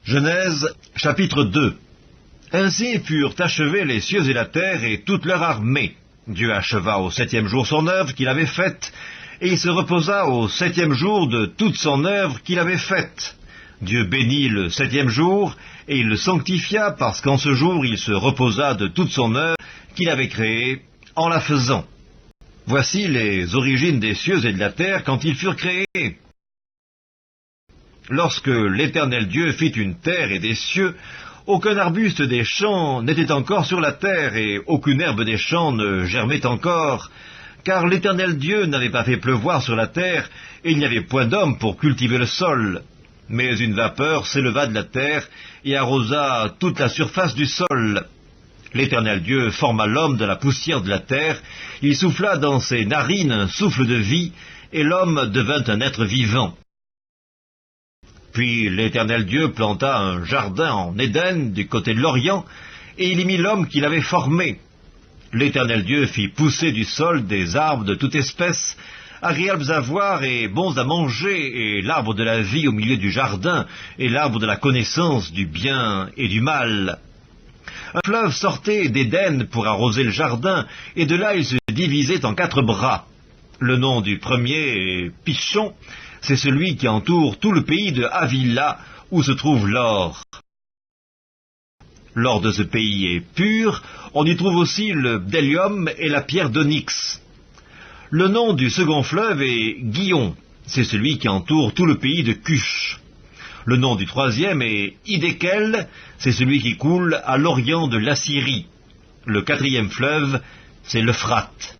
Genèse, chapitre 2. Ainsi furent achevés les cieux et la terre et toute leur armée. Dieu acheva au 7e jour son œuvre qu'il avait faite, et il se reposa au 7e jour de toute son œuvre qu'il avait faite. Dieu bénit le 7e jour, et il le sanctifia, parce qu'en ce jour il se reposa de toute son œuvre qu'il avait créée, en la faisant. Voici les origines des cieux et de la terre quand ils furent créés. Lorsque l'Éternel Dieu fit une terre et des cieux, aucun arbuste des champs n'était encore sur la terre, et aucune herbe des champs ne germait encore, car l'Éternel Dieu n'avait pas fait pleuvoir sur la terre, et il n'y avait point d'homme pour cultiver le sol. Mais une vapeur s'éleva de la terre, et arrosa toute la surface du sol. L'Éternel Dieu forma l'homme de la poussière de la terre, il souffla dans ses narines un souffle de vie, et l'homme devint un être vivant. Puis l'Éternel Dieu planta un jardin en Éden, du côté de l'Orient, et il y mit l'homme qu'il avait formé. L'Éternel Dieu fit pousser du sol des arbres de toute espèce, agréables à voir et bons à manger, et l'arbre de la vie au milieu du jardin, et l'arbre de la connaissance du bien et du mal. Un fleuve sortait d'Éden pour arroser le jardin, et de là il se divisait en 4 bras. Le nom du premier est Pishon, c'est celui qui entoure tout le pays de Havila, où se trouve l'or. L'or de ce pays est pur, on y trouve aussi le bdellium et la pierre d'onyx. Le nom du second fleuve est Gihon, c'est celui qui entoure tout le pays de Cush. Le nom du troisième est Hiddekel, c'est celui qui coule à l'orient de l'Assyrie. Le 4e fleuve, c'est l'Euphrate.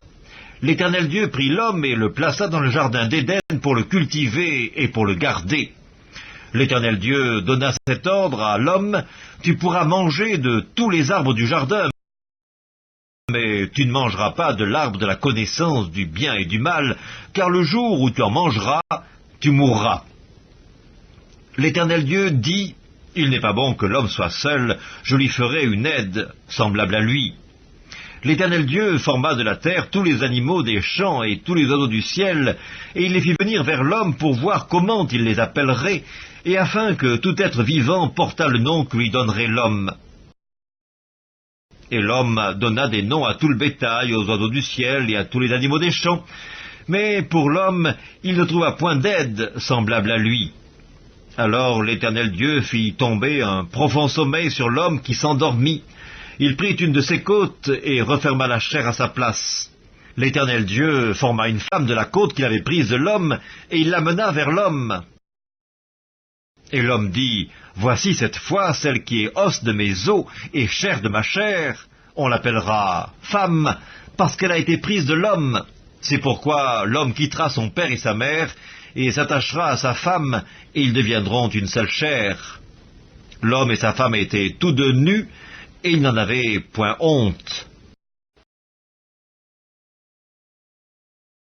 L'Éternel Dieu prit l'homme et le plaça dans le jardin d'Éden pour le cultiver et pour le garder. L'Éternel Dieu donna cet ordre à l'homme: tu pourras manger de tous les arbres du jardin, mais tu ne mangeras pas de l'arbre de la connaissance du bien et du mal, car le jour où tu en mangeras, tu mourras. L'Éternel Dieu dit: il n'est pas bon que l'homme soit seul, je lui ferai une aide semblable à lui. L'Éternel Dieu forma de la terre tous les animaux des champs et tous les oiseaux du ciel, et il les fit venir vers l'homme pour voir comment il les appellerait, et afin que tout être vivant portât le nom que lui donnerait l'homme. Et l'homme donna des noms à tout le bétail, aux oiseaux du ciel et à tous les animaux des champs, mais pour l'homme il ne trouva point d'aide semblable à lui. Alors l'Éternel Dieu fit tomber un profond sommeil sur l'homme qui s'endormit. Il prit une de ses côtes et referma la chair à sa place. L'Éternel Dieu forma une femme de la côte qu'il avait prise de l'homme, et il l'amena vers l'homme. Et l'homme dit: voici cette fois celle qui est os de mes os et chair de ma chair. On l'appellera femme, parce qu'elle a été prise de l'homme. C'est pourquoi l'homme quittera son père et sa mère, et s'attachera à sa femme, et ils deviendront une seule chair. L'homme et sa femme étaient tous deux nus, et ils n'en avaient point honte.